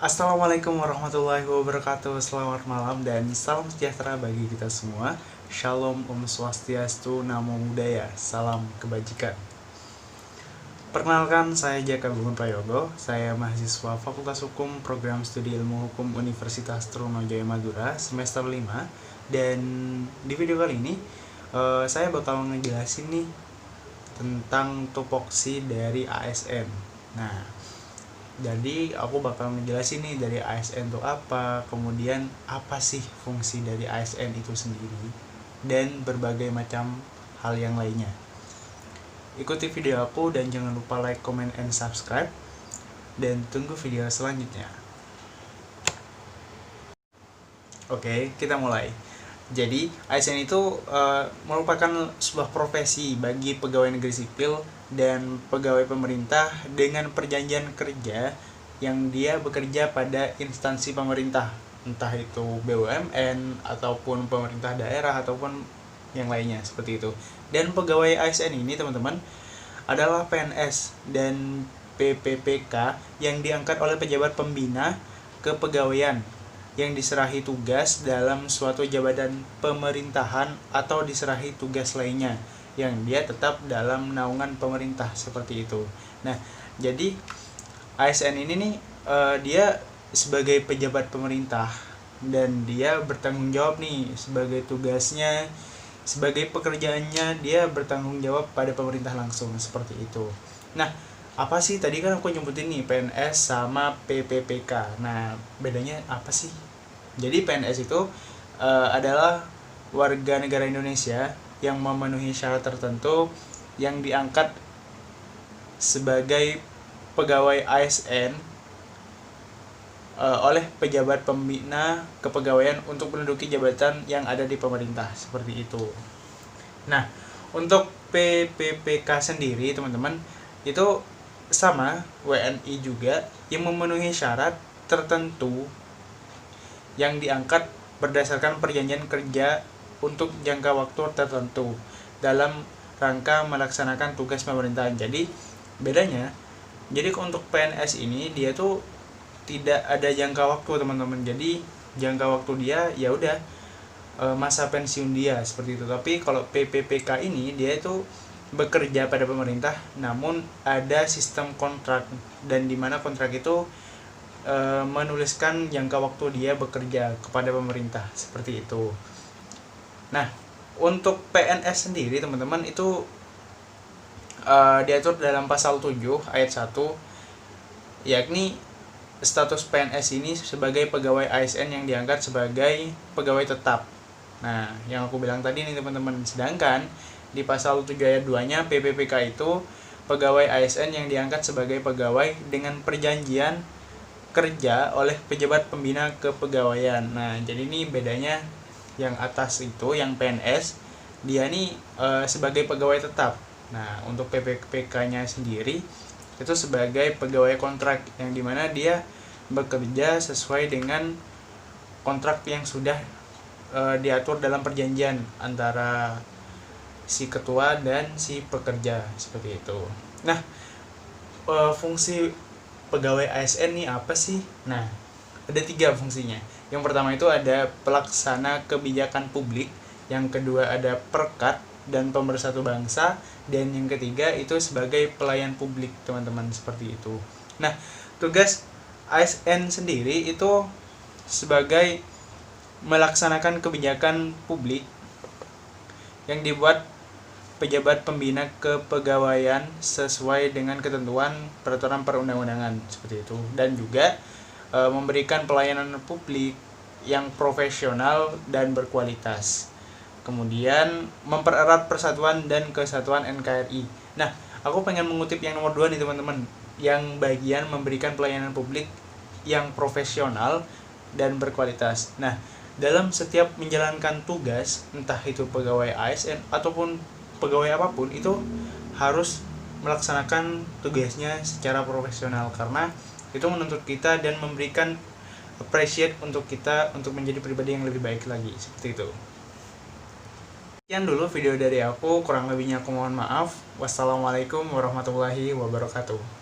Assalamualaikum warahmatullahi wabarakatuh. Selamat malam dan salam sejahtera bagi kita semua. Shalom, Om Swastiastu, Namo Buddhaya, salam kebajikan. Perkenalkan, saya Jaka Gugun Prayogo. Saya mahasiswa Fakultas Hukum Program Studi Ilmu Hukum Universitas Trunojoyo Madura semester 5. Dan di video kali ini saya bakal ngejelasin nih tentang tupoksi dari ASN. Nah, jadi aku bakal ngejelasin nih dari ASN itu apa, kemudian apa sih fungsi dari ASN itu sendiri, dan berbagai macam hal yang lainnya. Ikuti video aku dan jangan lupa like, comment, and subscribe. Dan tunggu video selanjutnya. Oke, kita mulai. Jadi ASN itu merupakan sebuah profesi bagi pegawai negeri sipil dan pegawai pemerintah dengan perjanjian kerja yang dia bekerja pada instansi pemerintah, entah itu BUMN ataupun pemerintah daerah ataupun yang lainnya seperti itu. Dan pegawai ASN ini teman-teman adalah PNS dan PPPK yang diangkat oleh pejabat pembina kepegawaian yang diserahi tugas dalam suatu jabatan pemerintahan atau diserahi tugas lainnya yang dia tetap dalam naungan pemerintah seperti itu. Nah, jadi ASN ini nih dia sebagai pejabat pemerintah dan dia bertanggung jawab nih sebagai tugasnya, sebagai pekerjaannya dia bertanggung jawab pada pemerintah langsung seperti itu. Nah, apa sih tadi kan aku nyebutin nih PNS sama PPPK. Nah, bedanya apa sih? Jadi PNS itu adalah warga negara Indonesia yang memenuhi syarat tertentu yang diangkat sebagai pegawai ASN oleh pejabat pembina kepegawaian untuk menduduki jabatan yang ada di pemerintah seperti itu. Nah, untuk PPPK sendiri teman-teman itu sama WNI juga yang memenuhi syarat tertentu yang diangkat berdasarkan perjanjian kerja untuk jangka waktu tertentu dalam rangka melaksanakan tugas pemerintahan. Jadi bedanya, jadi untuk PNS ini dia tuh tidak ada jangka waktu teman-teman. Jadi jangka waktu dia ya udah masa pensiun dia seperti itu. Tapi kalau PPPK ini dia itu bekerja pada pemerintah, namun ada sistem kontrak dan di mana kontrak itu menuliskan jangka waktu dia bekerja kepada pemerintah seperti itu. Nah, untuk PNS sendiri teman-teman itu diatur dalam pasal 7 ayat 1, yakni status PNS ini sebagai pegawai ASN yang diangkat sebagai pegawai tetap. Nah, yang aku bilang tadi nih teman-teman, sedangkan di pasal 7 ayat 2-nya PPPK itu pegawai ASN yang diangkat sebagai pegawai dengan perjanjian kerja oleh pejabat pembina kepegawaian. Nah, jadi ini bedanya, yang atas itu yang PNS dia nih sebagai pegawai tetap. Nah, untuk PPPK-nya sendiri itu sebagai pegawai kontrak yang dimana dia bekerja sesuai dengan kontrak yang sudah diatur dalam perjanjian antara si ketua dan si pekerja seperti itu. Nah, fungsi pegawai ASN nih apa sih? Nah, ada 3 fungsinya. Yang pertama itu ada pelaksana kebijakan publik, yang kedua ada perkat dan pemersatu bangsa, dan yang ketiga itu sebagai pelayan publik teman-teman seperti itu. Nah, tugas ASN sendiri itu sebagai melaksanakan kebijakan publik yang dibuat pejabat pembina kepegawaian sesuai dengan ketentuan peraturan perundang-undangan seperti itu, dan juga memberikan pelayanan publik yang profesional dan berkualitas. Kemudian mempererat persatuan dan kesatuan NKRI. Nah, aku pengen mengutip yang nomor 2 nih teman-teman, yang bagian memberikan pelayanan publik yang profesional dan berkualitas. Nah, dalam setiap menjalankan tugas, entah itu pegawai ASN ataupun pegawai apapun, itu harus melaksanakan tugasnya secara profesional karena itu menuntut kita dan memberikan appreciate untuk kita untuk menjadi pribadi yang lebih baik lagi seperti itu. Sekian dulu video dari aku, kurang lebihnya aku mohon maaf. Wassalamualaikum warahmatullahi wabarakatuh.